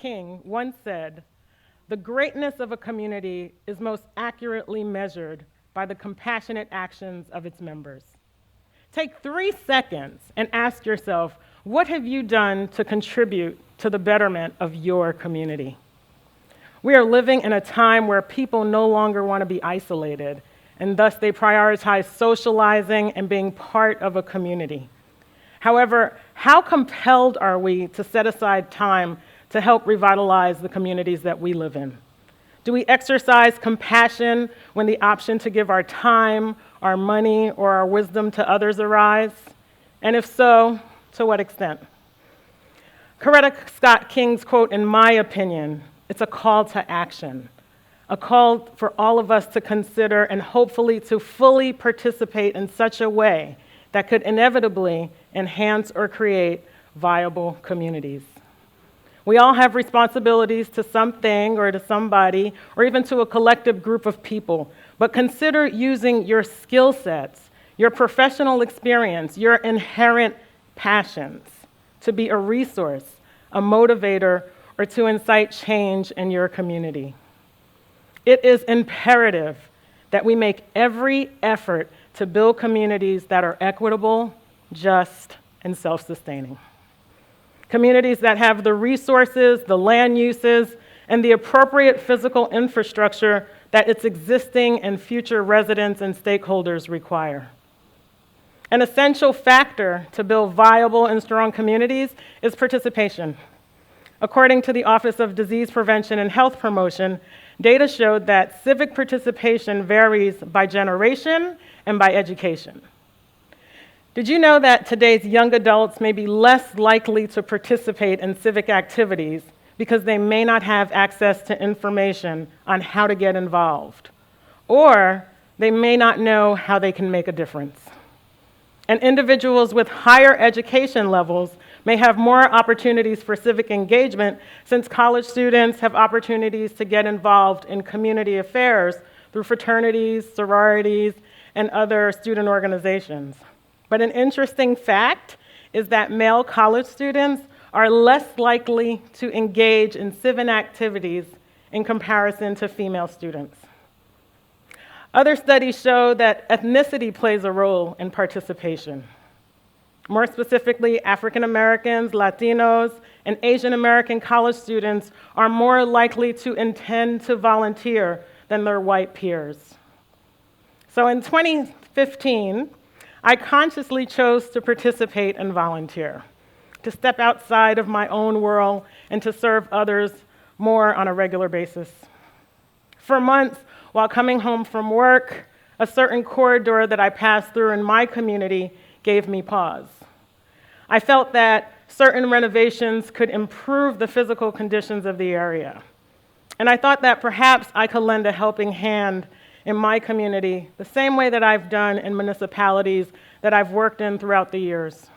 King once said, "The greatness of a community is most accurately measured by the compassionate actions of its members." Take 3 seconds and ask yourself, what have you done to contribute to the betterment of your community? We are living in a time where people no longer want to be isolated, and thus they prioritize socializing and being part of a community. However, how compelled are we to set aside time to help revitalize the communities that we live in? Do we exercise compassion when the option to give our time, our money, or our wisdom to others arise? And if so, to what extent? Coretta Scott King's quote, in my opinion, it's a call to action, a call for all of us to consider and hopefully to fully participate in such a way that could inevitably enhance or create viable communities. We all have responsibilities to something or to somebody or even to a collective group of people, but consider using your skill sets, your professional experience, your inherent passions to be a resource, a motivator, or to incite change in your community. It is imperative that we make every effort to build communities that are equitable, just, and self-sustaining. Communities that have the resources, the land uses, and the appropriate physical infrastructure that its existing and future residents and stakeholders require. An essential factor to build viable and strong communities is participation. According to the Office of Disease Prevention and Health Promotion, data showed that civic participation varies by generation and by education. Did you know that today's young adults may be less likely to participate in civic activities because they may not have access to information on how to get involved, or they may not know how they can make a difference? And individuals with higher education levels may have more opportunities for civic engagement, since college students have opportunities to get involved in community affairs through fraternities, sororities, and other student organizations. But an interesting fact is that male college students are less likely to engage in civic activities in comparison to female students. Other studies show that ethnicity plays a role in participation. More specifically, African Americans, Latinos, and Asian American college students are more likely to intend to volunteer than their white peers. So in 2015, I consciously chose to participate and volunteer, to step outside of my own world and to serve others more on a regular basis. For months, while coming home from work, a certain corridor that I passed through in my community gave me pause. I felt that certain renovations could improve the physical conditions of the area. And I thought that perhaps I could lend a helping hand in my community the same way that I've done in municipalities that I've worked in throughout the years.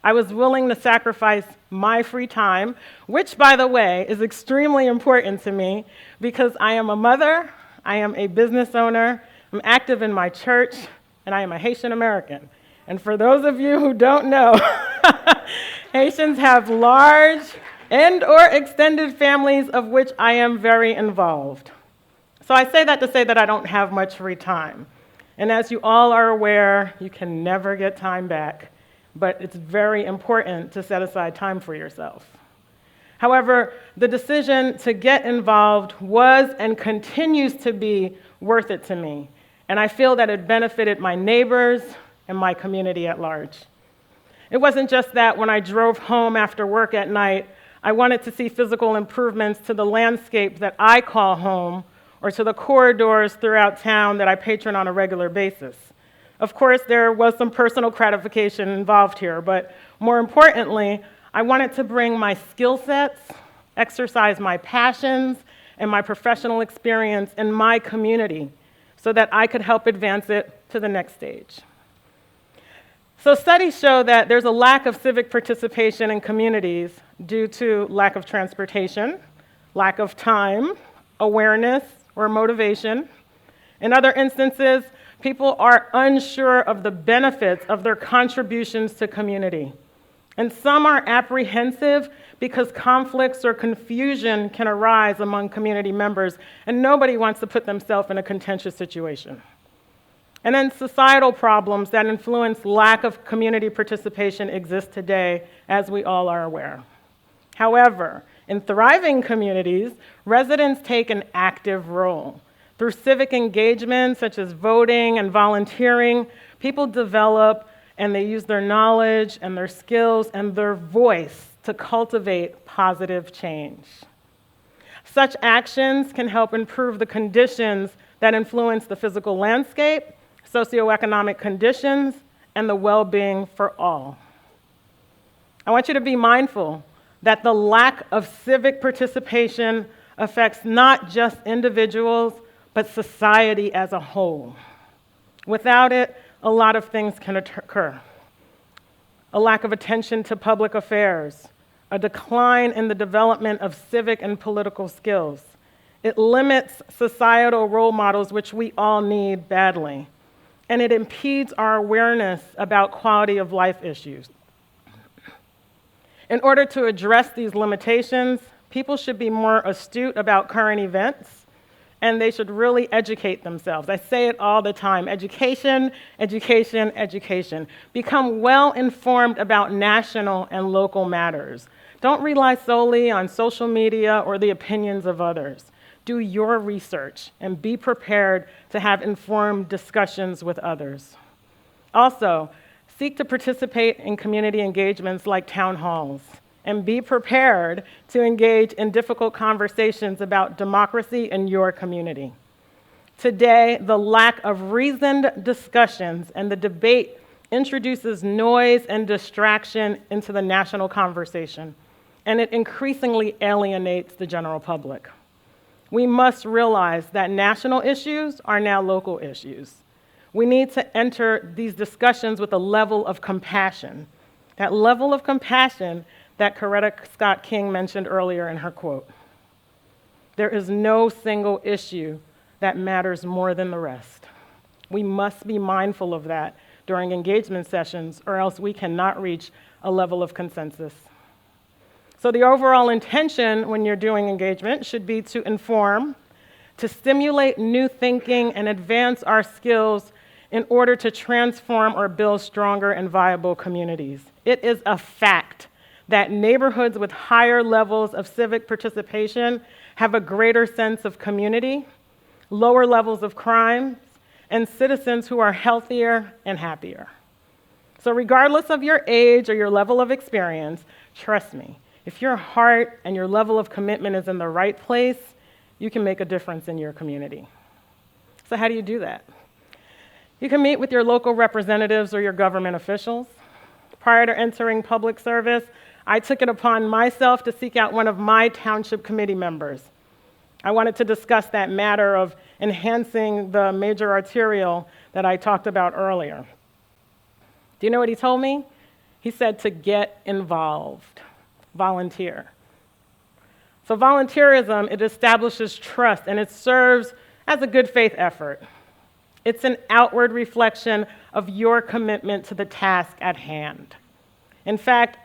I was willing to sacrifice my free time, which, by the way, is extremely important to me because I am a mother, I am a business owner, I'm active in my church, and I am a Haitian American. And for those of you who don't know, Haitians have large and/or extended families of which I am very involved. So I say that to say that I don't have much free time. And as you all are aware, you can never get time back, but it's very important to set aside time for yourself. However, the decision to get involved was and continues to be worth it to me, and I feel that it benefited my neighbors and my community at large. It wasn't just that when I drove home after work at night, I wanted to see physical improvements to the landscape that I call home or to the corridors throughout town that I patron on a regular basis. Of course, there was some personal gratification involved here, but more importantly, I wanted to bring my skill sets, exercise my passions, and my professional experience in my community so that I could help advance it to the next stage. So studies show that there's a lack of civic participation in communities due to lack of transportation, lack of time, awareness, or motivation. In other instances, people are unsure of the benefits of their contributions to community. And some are apprehensive because conflicts or confusion can arise among community members, and nobody wants to put themselves in a contentious situation. And then societal problems that influence lack of community participation exist today, as we all are aware. However, in thriving communities, residents take an active role. Through civic engagement, such as voting and volunteering, people develop and they use their knowledge and their skills and their voice to cultivate positive change. Such actions can help improve the conditions that influence the physical landscape, socioeconomic conditions, and the well-being for all. I want you to be mindful that the lack of civic participation affects not just individuals, but society as a whole. Without it, a lot of things can occur. A lack of attention to public affairs, a decline in the development of civic and political skills. It limits societal role models, which we all need badly. And it impedes our awareness about quality of life issues. In order to address these limitations, people should be more astute about current events, and they should really educate themselves. I say it all the time, education, education, education. Become well-informed about national and local matters. Don't rely solely on social media or the opinions of others. Do your research and be prepared to have informed discussions with others. Also, seek to participate in community engagements like town halls, and be prepared to engage in difficult conversations about democracy in your community. Today, the lack of reasoned discussions and the debate introduces noise and distraction into the national conversation, and it increasingly alienates the general public. We must realize that national issues are now local issues. We need to enter these discussions with a level of compassion, that level of compassion that Coretta Scott King mentioned earlier in her quote. There is no single issue that matters more than the rest. We must be mindful of that during engagement sessions, or else we cannot reach a level of consensus. So the overall intention when you're doing engagement should be to inform, to stimulate new thinking and advance our skills in order to transform or build stronger and viable communities. It is a fact that neighborhoods with higher levels of civic participation have a greater sense of community, lower levels of crime, and citizens who are healthier and happier. So regardless of your age or your level of experience, trust me, if your heart and your level of commitment is in the right place, you can make a difference in your community. So how do you do that? You can meet with your local representatives or your government officials. Prior to entering public service, I took it upon myself to seek out one of my township committee members. I wanted to discuss that matter of enhancing the major arterial that I talked about earlier. Do you know what he told me? He said to get involved, volunteer. So volunteerism, it establishes trust and it serves as a good faith effort. It's an outward reflection of your commitment to the task at hand. In fact,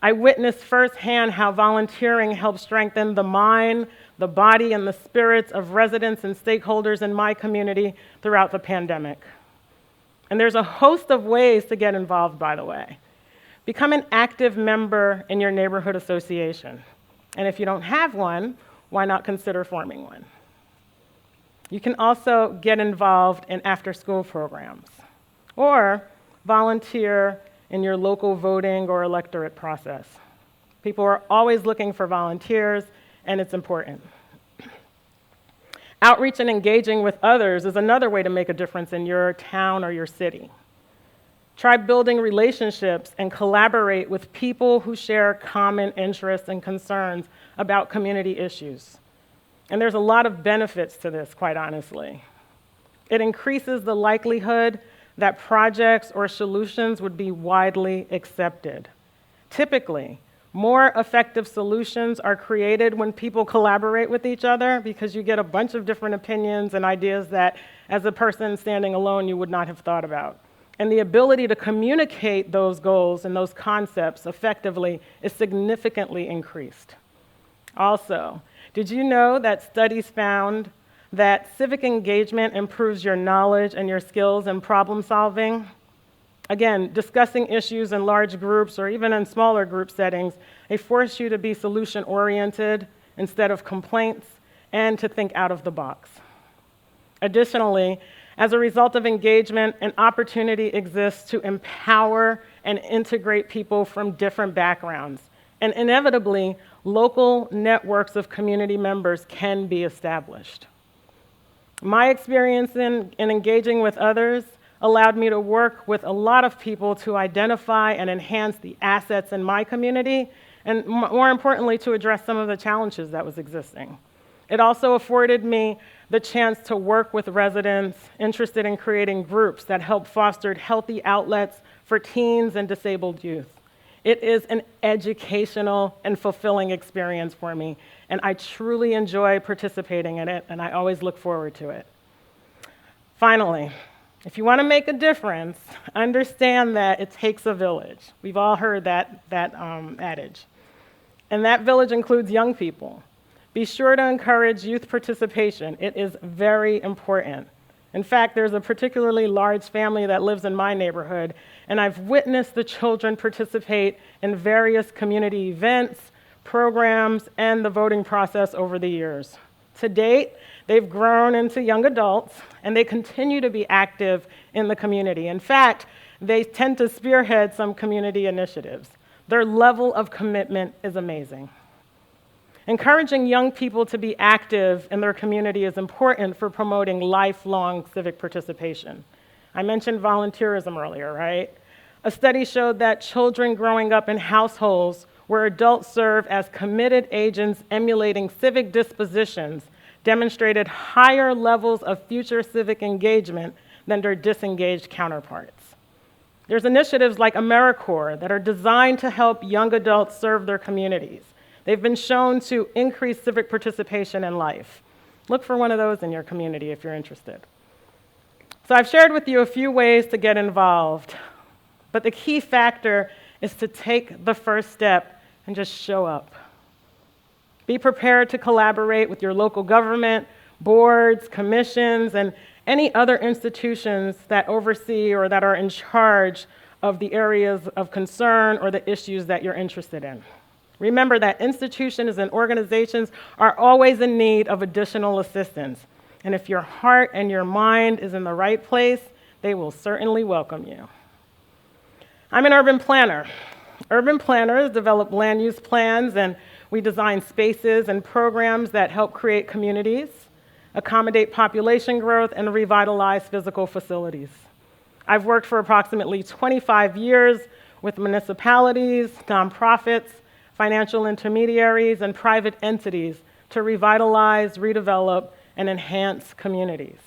I witnessed firsthand how volunteering helps strengthen the mind, the body, and the spirits of residents and stakeholders in my community throughout the pandemic. And there's a host of ways to get involved, by the way. Become an active member in your neighborhood association. And if you don't have one, why not consider forming one? You can also get involved in after-school programs or volunteer in your local voting or electorate process. People are always looking for volunteers, and it's important. Outreach and engaging with others is another way to make a difference in your town or your city. Try building relationships and collaborate with people who share common interests and concerns about community issues. And there's a lot of benefits to this, quite honestly. It increases the likelihood that projects or solutions would be widely accepted. Typically, more effective solutions are created when people collaborate with each other because you get a bunch of different opinions and ideas that, as a person standing alone, you would not have thought about. And the ability to communicate those goals and those concepts effectively is significantly increased. Also, did you know that studies found that civic engagement improves your knowledge and your skills in problem solving? Again, discussing issues in large groups or even in smaller group settings, they force you to be solution-oriented instead of complaints and to think out of the box. Additionally, as a result of engagement, an opportunity exists to empower and integrate people from different backgrounds. And inevitably, local networks of community members can be established. My experience in engaging with others allowed me to work with a lot of people to identify and enhance the assets in my community, and more importantly, to address some of the challenges that was existing. It also afforded me the chance to work with residents interested in creating groups that help foster healthy outlets for teens and disabled youth. It is an educational and fulfilling experience for me, and I truly enjoy participating in it, and I always look forward to it. Finally, if you want to make a difference, understand that it takes a village. We've all heard that adage. And that village includes young people. Be sure to encourage youth participation. It is very important. In fact, there's a particularly large family that lives in my neighborhood, and I've witnessed the children participate in various community events, programs, and the voting process over the years. To date, they've grown into young adults, and they continue to be active in the community. In fact, they tend to spearhead some community initiatives. Their level of commitment is amazing. Encouraging young people to be active in their community is important for promoting lifelong civic participation. I mentioned volunteerism earlier, right? A study showed that children growing up in households where adults serve as committed agents emulating civic dispositions demonstrated higher levels of future civic engagement than their disengaged counterparts. There's initiatives like AmeriCorps that are designed to help young adults serve their communities. They've been shown to increase civic participation in life. Look for one of those in your community if you're interested. So I've shared with you a few ways to get involved, but the key factor is to take the first step and just show up. Be prepared to collaborate with your local government, boards, commissions, and any other institutions that oversee or that are in charge of the areas of concern or the issues that you're interested in. Remember that institutions and organizations are always in need of additional assistance. And if your heart and your mind is in the right place, they will certainly welcome you. I'm an urban planner. Urban planners develop land use plans, and we design spaces and programs that help create communities, accommodate population growth, and revitalize physical facilities. I've worked for approximately 25 years with municipalities, nonprofits, financial intermediaries, and private entities to revitalize, redevelop, and enhance communities.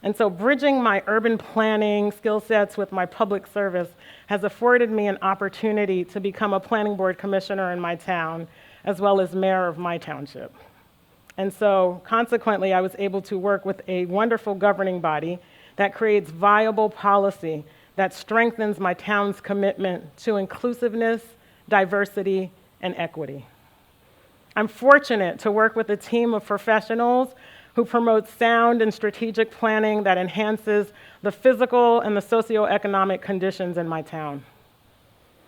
And so bridging my urban planning skill sets with my public service has afforded me an opportunity to become a planning board commissioner in my town, as well as mayor of my township. And so consequently, I was able to work with a wonderful governing body that creates viable policy that strengthens my town's commitment to inclusiveness, diversity, and equity. I'm fortunate to work with a team of professionals who promote sound and strategic planning that enhances the physical and the socioeconomic conditions in my town.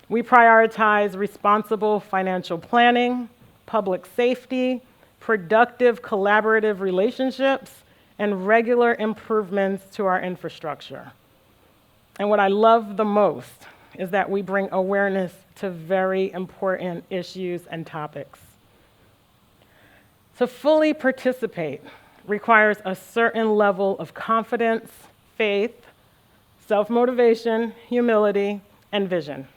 We prioritize responsible financial planning, public safety, productive collaborative relationships, and regular improvements to our infrastructure. And what I love the most is that we bring awareness to very important issues and topics. To fully participate requires a certain level of confidence, faith, self-motivation, humility, and vision.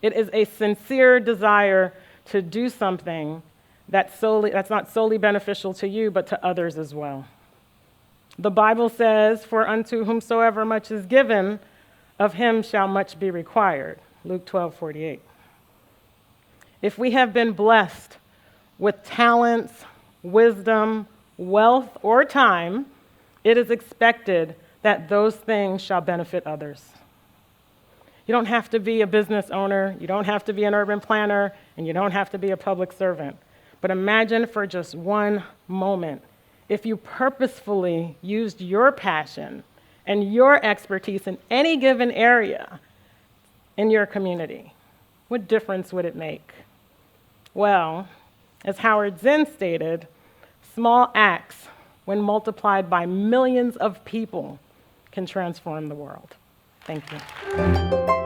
It is a sincere desire to do something that's not solely beneficial to you, but to others as well. The Bible says, "For unto whomsoever much is given, of him shall much be required." Luke 12:48. If we have been blessed with talents, wisdom, wealth, or time, it is expected that that those things shall benefit others. You don't have to be a business owner, you don't have to be an urban planner, and you don't have to be a public servant. But imagine for just one moment if you purposefully used your passion and your expertise in any given area in your community. What difference would it make? Well, as Howard Zinn stated, small acts, when multiplied by millions of people, can transform the world. Thank you.